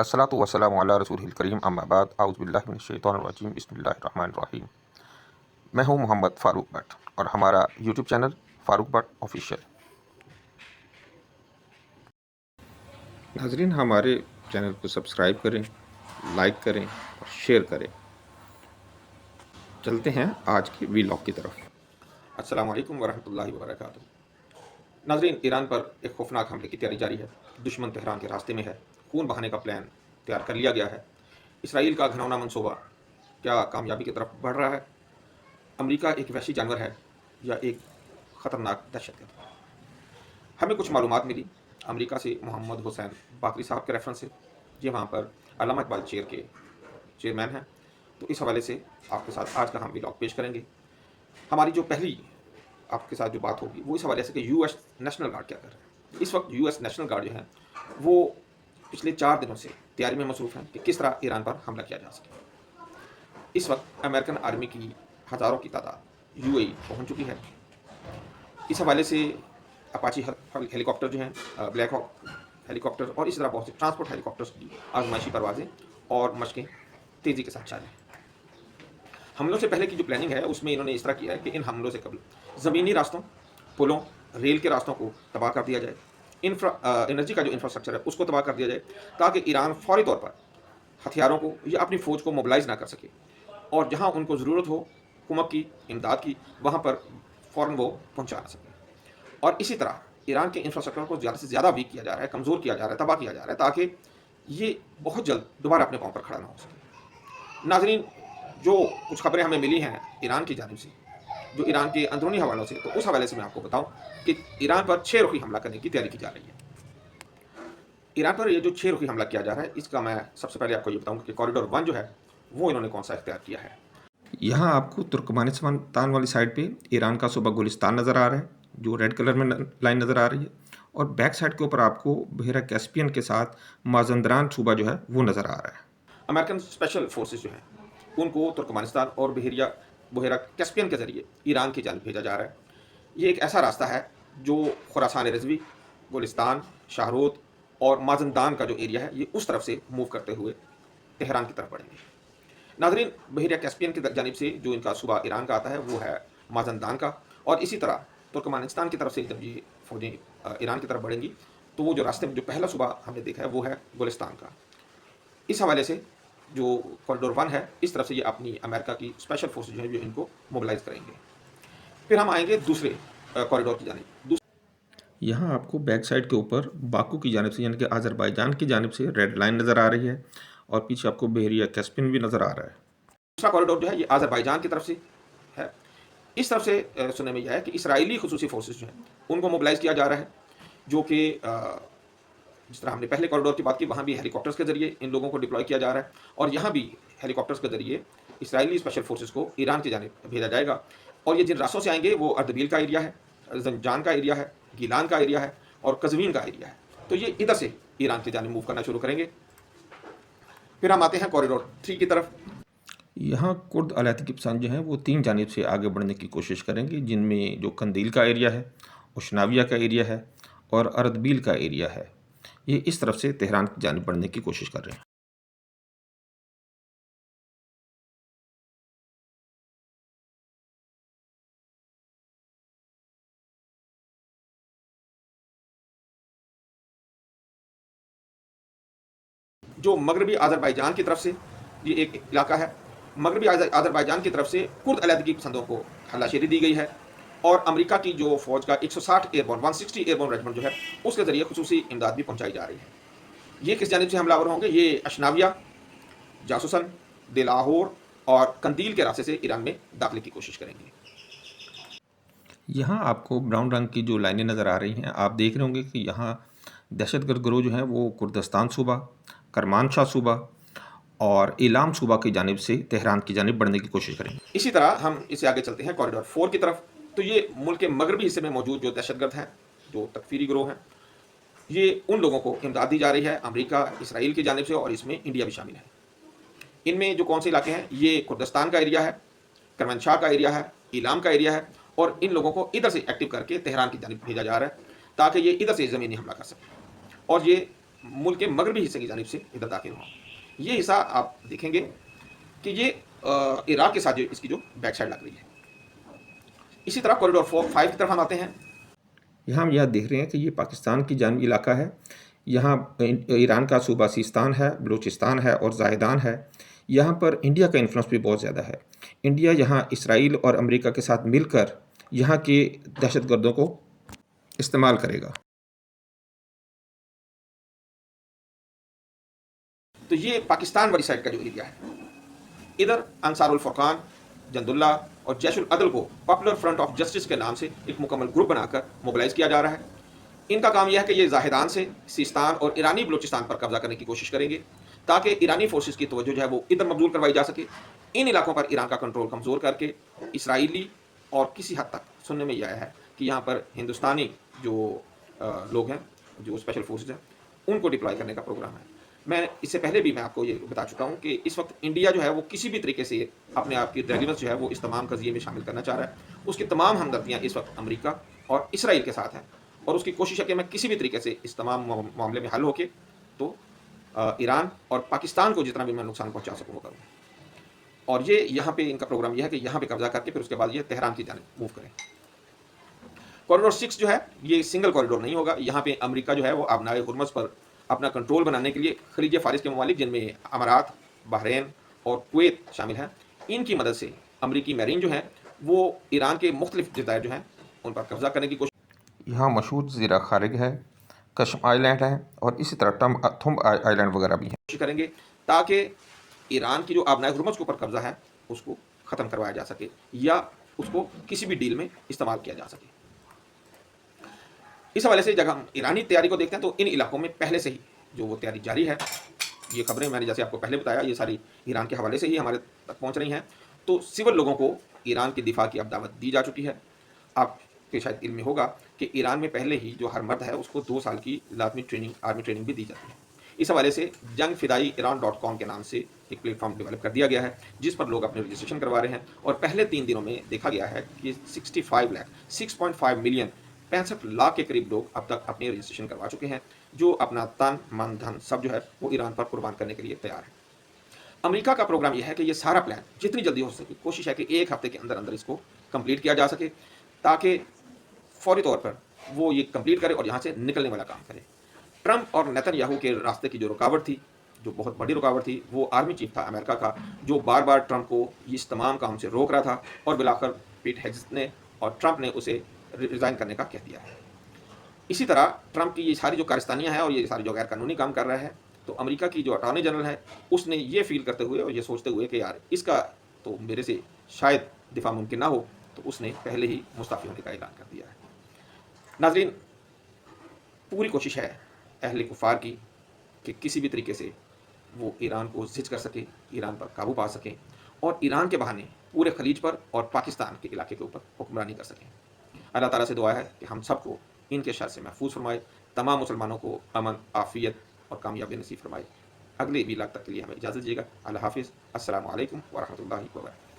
अस्सलातु वस्सलामु अला रसूलिल करीम अम्मा बाद आऊज़ु बिल्लाहि मिनश शैतानिर रजीम बिस्मिल्लाहिर रहमानिर रहीम। मैं हूं मोहम्मद फ़ारूक भट्ट और हमारा YouTube channel Farooq Bhatt official. नाजरीन, हमारे चैनल को सब्सक्राइब करें, लाइक करें और शेयर करें। चलते हैं आज के वीलॉग की तरफ। अस्सलामु अलैकुम वरहमतुल्लाहि वबरकातुहू। नाजरीन, ईरान पर एक खौफनाक हमले की तैयारी जारी है। दुश्मन तेहरान के रास्ते में है। खून बहाने का प्लान तैयार कर लिया गया है। इसराइल का घिनौना मंसूबा क्या कामयाबी की तरफ बढ़ रहा है? अमेरिका एक वहशी जानवर है या एक ख़तरनाक दहशतगर्द? हमें कुछ मालूमात मिली अमेरिका से मोहम्मद हुसैन बाकरी साहब के रेफरेंस से। ये वहाँ पर अल्लामा इकबाल चेयर के चेयरमैन हैं। तो इस हवाले से आपके साथ आज का हम व्लॉग पेश करेंगे। हमारी जो पहली आपके साथ जो बात होगी वो इस हवाले से कि यूएस नेशनल गार्ड क्या कर रहे हैं। इस वक्त यूएस नेशनल गार्ड जो है वो पिछले 4 दिनों से तैयारी में मसरूफ़ हैं कि किस तरह ईरान पर हमला किया जा सके। इस वक्त अमेरिकन आर्मी की हज़ारों की तादाद यूएई पहुंच चुकी है। इस हवाले से अपाची हेलीकॉप्टर जो हैं, ब्लैक हॉक हेलीकॉप्टर और इस तरह बहुत से ट्रांसपोर्ट हेलीकॉप्टर्स की आजमाइशी परवाजें और मशकें तेज़ी के साथ जारी हैं। हमलों से पहले की जो प्लानिंग है उसमें इन्होंने इस तरह किया है कि इन हमलों से कबल ज़मीनी रास्तों, पुलों, रेल के रास्तों को तबाह कर दिया जाए। एनर्जी का जो इंफ्रास्ट्रक्चर है उसको तबाह कर दिया जाए ताकि ईरान फौरी तौर पर हथियारों को या अपनी फ़ौज को मोबिलाइज ना कर सके और जहाँ उनको ज़रूरत हो हुकूमत की इमदाद की, वहाँ पर फ़ौरन वो पहुँचा ना सके। और इसी तरह ईरान के इंफ्रास्ट्रक्चर को ज़्यादा से ज़्यादा वीक किया जा रहा है, कमज़ोर किया जा रहा है, तबाह किया जा रहा है ताकि ये बहुत जल्द दोबारा अपने पाँव पर खड़ा ना हो सके। नाज़रीन, जो कुछ खबरें हमें मिली हैं ईरान की जानिब से, जो ईरान के अंदरूनी हवालों से, तो उस हवाले से मैं आपको बताऊँ कि ईरान पर 6 रुखी हमला करने की तैयारी की जा रही है। ईरान पर ये जो 6 रुखी हमला किया जा रहा है इसका मैं सबसे पहले आपको ये बताऊँगा कि कॉरिडोर 1 जो है वो इन्होंने कौन सा इख्तियार किया है। यहाँ आपको तुर्कमानिस्तान वाली साइड पे ईरान का सूबा गुलिस्तान नज़र आ रहा है जो रेड कलर में लाइन नज़र आ रही है, और बैक साइड के ऊपर आपको बहरा कैस्पियन के साथ माजंदरान सूबा जो है वो नज़र आ रहा है। अमेरिकन स्पेशल फोर्सेस जो हैं उनको तुर्कमानिस्तान और बहरा कैस्पियन के ज़रिए ईरान की जानिब भेजा जा रहा है। ये एक ऐसा रास्ता है जो खुरासान रिजवी, गुलिस्तान, शाहरोद और माजंदान का जो एरिया है ये उस तरफ से मूव करते हुए तेहरान की तरफ बढ़ेंगे। नाजरीन, बहरिया कैस्पियन की जानिब से जो इनका सूबा ईरान का आता है वो है माजंदान का, और इसी तरह तुर्कमानिस्तान की तरफ से जब ये फौजें ईरान की तरफ बढ़ेंगी तो वो जो रास्ते में जो पहला सूबा हमने देखा है वो है गुलिस्तान का। इस हवाले से जो कॉरिडोर 1 है इस तरफ से ये अपनी अमेरिका की स्पेशल फोर्सेज जो है जो इनको मोबिलाइज करेंगे। फिर हम आएंगे दूसरे कॉरिडोर की जानिब। यहाँ आपको बैक साइड के ऊपर बाकू की जानिब से यानी कि आज़रबाईजान की जानिब से रेड लाइन नज़र आ रही है और पीछे आपको बहरिया कैस्पियन भी नज़र आ रहा है। दूसरा कॉरिडोर जो है ये आज़रबाईजान की तरफ से है। इस तरफ से सुनने में यह है कि इसराइली खुसूसी फोर्सेस जो हैं उनको मोबिलाइज किया जा रहा है, जो कि जिस तरह हमने पहले कॉरिडोर की बात की वहाँ भी हेलीकॉप्टर्स के ज़रिए इन लोगों को डिप्लॉय किया जा रहा है और यहाँ भी हेलीकॉप्टर्स के ज़रिए इसराइली स्पेशल फोर्सेस को ईरान की जानिब भेजा जाएगा। और ये जिन रास्तों से आएंगे वो अर्दबील का एरिया है, जंजान का एरिया है, गीलान का एरिया है और कज़वीन का एरिया है। तो ये इधर से ईरान की जानिब मूव करना शुरू करेंगे। फिर हम आते हैं कॉरिडोर 3 की तरफ। यहाँ कुर्द अलायती पसंद जो हैं वो 3 जानिब से आगे बढ़ने की कोशिश करेंगे, जिनमें जो कंदील का एरिया है, उशनाविया का एरिया है और अर्दबील का एरिया है। ये इस तरफ से तेहरान की जानिब बढ़ने की कोशिश कर रहे हैं। जो मगरबी आज़रबाईजान की तरफ से ये एक इलाका है, मगरबी आज़रबाईजान की तरफ से कुर्द अलायदगी पसंदों को हल्लाशेरी दी गई है और अमेरिका की जो फ़ौज का 160 एयरबोर्न 160 एयरबोर्न रेजिमेंट जो है उसके ज़रिए खुसूसी इमदाद भी पहुँचाई जा रही है। ये किस जानिब से हमलावर होंगे? ये अशनाविया, जासूसन, दिलाहोर और कंदील के रास्ते से ईरान में दाखिले की कोशिश करेंगे। यहाँ आपको ब्राउन रंग की जो लाइनें नज़र आ रही हैं, आप देख रहे होंगे कि यहाँ दहशतगर्द गिरोह जो है वो कुर्दिस्तान सूबा, करमानशाह सूबा और इलाम सूबा की जानिब से तेहरान की जानिब बढ़ने की कोशिश करेंगे। इसी तरह हम इससे आगे चलते हैं कॉरिडोर 4 की तरफ। तो ये मुल्क के मगरबी हिस्से में मौजूद जो दहशतगर्द हैं, जो तकफीरी गिरोह हैं, ये उन लोगों को इमदाद दी जा रही है अमेरिका, इसराइल की जानिब से और इसमें इंडिया भी शामिल है। इनमें जो कौन से इलाके हैं, ये कुर्दिस्तान का एरिया है, करमानशाह का एरिया है, इलाम का एरिया है और इन लोगों को इधर से एक्टिव करके तेहरान की जानिब भेजा जा रहा है ताकि ये इधर से ज़मीनी हमला कर सकें। और ये मुल्क के मगरबी हिस्से की जानिब से इधर दाखिल हुआ। ये हिस्सा आप देखेंगे कि ये इराक के साथ जो इसकी जो बैक साइड लग रही है। इसी तरह कॉरिडोर 5 की तरफ हम आते हैं। यहाँ हम यह देख रहे हैं कि ये पाकिस्तान की जानब इलाका है। यहाँ ईरान का सूबा सिस्तान है, बलूचिस्तान है और ज़ाहिदान है। यहाँ पर इंडिया का इन्फ्लुएंस भी बहुत ज़्यादा है। इंडिया यहाँ इसराइल और अमेरिका के साथ मिलकर यहाँ के दहशतगर्दों को इस्तेमाल करेगा। तो ये पाकिस्तान वाली साइड का जो एरिया है, इधर अंसारुल फुरकान, जंदुल्ला और जैशुल अदल को पॉपुलर फ्रंट ऑफ जस्टिस के नाम से एक मुकम्मल ग्रुप बनाकर मोबिलाइज किया जा रहा है। इनका काम यह है कि ये जाहिदान से सिस्तान और ईरानी बलूचिस्तान पर कब्जा करने की कोशिश करेंगे ताकि ईरानी फोर्सेस की तवज्जो जो है वो इधर मबजूल करवाई जा सके। इन इलाकों पर ईरान का कंट्रोल कमज़ोर करके इसराइली और किसी हद तक सुनने में यह आया है कि यहाँ पर हिंदुस्तानी जो लोग हैं, जो स्पेशल फोर्सेज हैं, उनको डिप्लॉय करने का प्रोग्राम है। मैं इससे पहले भी मैं आपको ये बता चुका हूँ कि इस वक्त इंडिया जो है वो किसी भी तरीके से अपने आप की रेलिवेंस जो है वो इस तमाम कज़िये में शामिल करना चाह रहा है। उसकी तमाम हमदर्दियाँ इस वक्त अमेरिका और इसराइल के साथ हैं और उसकी कोशिश है कि मैं किसी भी तरीके से इस तमाम मामले में हल होके तो ईरान और पाकिस्तान को जितना भी मैं नुकसान पहुँचा सकूँ वो करूँ। और ये यहाँ पे इनका प्रोग्राम यह है कि यहाँ पे कब्जा करके फिर उसके बाद ये तेहरान की जानिब मूव करें। कॉरिडोर 6 जो है ये सिंगल कॉरिडोर नहीं होगा। यहाँ पे अमेरिका जो है वो आबनाए हुर्मुज़ पर अपना कंट्रोल बनाने के लिए खलीज फारिस के ममालिक जिनमें अमारात, बहरीन और कुवैत शामिल हैं, इनकी मदद से अमरीकी मैरीन जो है वो ईरान के मुख्तलिफ जज़ायर जो हैं उन पर कब्जा करने की कोशिश। यहाँ मशहूर ज़ीरा खारिग है, कश्म आइलैंड है और इसी तरह थुम्ब आइलैंड वगैरह भी हैं। कोशिश करेंगे ताकि ईरान की जो आबनाए हुर्मुज़ के ऊपर कब्जा है उसको ख़त्म करवाया जा सके या उसको किसी भी डील में इस्तेमाल किया जा सके। इस हवाले से जब हम ईरानी तैयारी को देखते हैं तो इन इलाकों में पहले से ही जो वो तैयारी जारी है। ये खबरें मैंने जैसे आपको पहले बताया ये सारी ईरान के हवाले से ही हमारे तक पहुंच रही हैं। तो सिविल लोगों को ईरान की दिफा की अब दावत दी जा चुकी है। आपके शायद इल्म में होगा कि ईरान में पहले ही जो हर मर्द है उसको 2 साल की लाजमी ट्रेनिंग, आर्मी ट्रेनिंग भी दी जाती है। इस हवाले से jangfidaiiran.com के नाम से एक प्लेटफॉर्म डेवलप कर दिया गया है जिस पर लोग अपने रजिस्ट्रेशन करवा रहे हैं और पहले 3 दिनों में देखा गया है कि 65 लाख 6.5 मिलियन 65 लाख के करीब लोग अब तक अपनी रजिस्ट्रेशन करवा चुके हैं जो अपना तन मन धन सब जो है वो ईरान पर कुर्बान करने के लिए तैयार है। अमेरिका का प्रोग्राम यह है कि ये सारा प्लान जितनी जल्दी हो सके कोशिश है कि 1 हफ्ते के अंदर अंदर इसको कंप्लीट किया जा सके ताकि फौरी तौर पर वो ये कंप्लीट करे और यहाँ से निकलने वाला काम करे। ट्रंप और नेतन्याहू के रास्ते की जो रुकावट थी, जो बहुत बड़ी रुकावट थी, वो आर्मी चीफ था अमेरिका का जो बार बार ट्रंप को इस तमाम काम से रोक रहा था और बिलाकर पीट हेग्सेट ने और ट्रंप ने उसे रिज़ाइन करने का कह दिया है। इसी तरह ट्रंप की ये सारी जो कारस्तानियाँ हैं और ये सारी जो गैर कानूनी काम कर रहा है तो अमेरिका की जो अटॉर्नी जनरल है उसने ये फील करते हुए और ये सोचते हुए कि यार इसका तो मेरे से शायद दिफा मुमकिन ना हो तो उसने पहले ही मुस्ताफ़ी होने का ऐलान कर दिया है। नाज़रीन, पूरी कोशिश है अहले कुफार की कि किसी भी तरीके से वो ईरान को ज़िद कर सके, ईरान पर काबू पा सकें और ईरान के बहाने पूरे खलीज पर और पाकिस्तान के इलाके के ऊपर हुक्मरानी कर सकें। अल्लाह ताला से दुआ है कि हम सबको इनके शर से महफूज फरमाए, तमाम मुसलमानों को अमन, आफ़ियत और कामयाबी नसीब फरमाए। अगले वीलॉग तक के लिए हमें इजाज़त दीजिएगा। अल्लाह हाफ़िज़। अस्सलामु अलैकुम व रहमतुल्लाहि व बरकातुहू।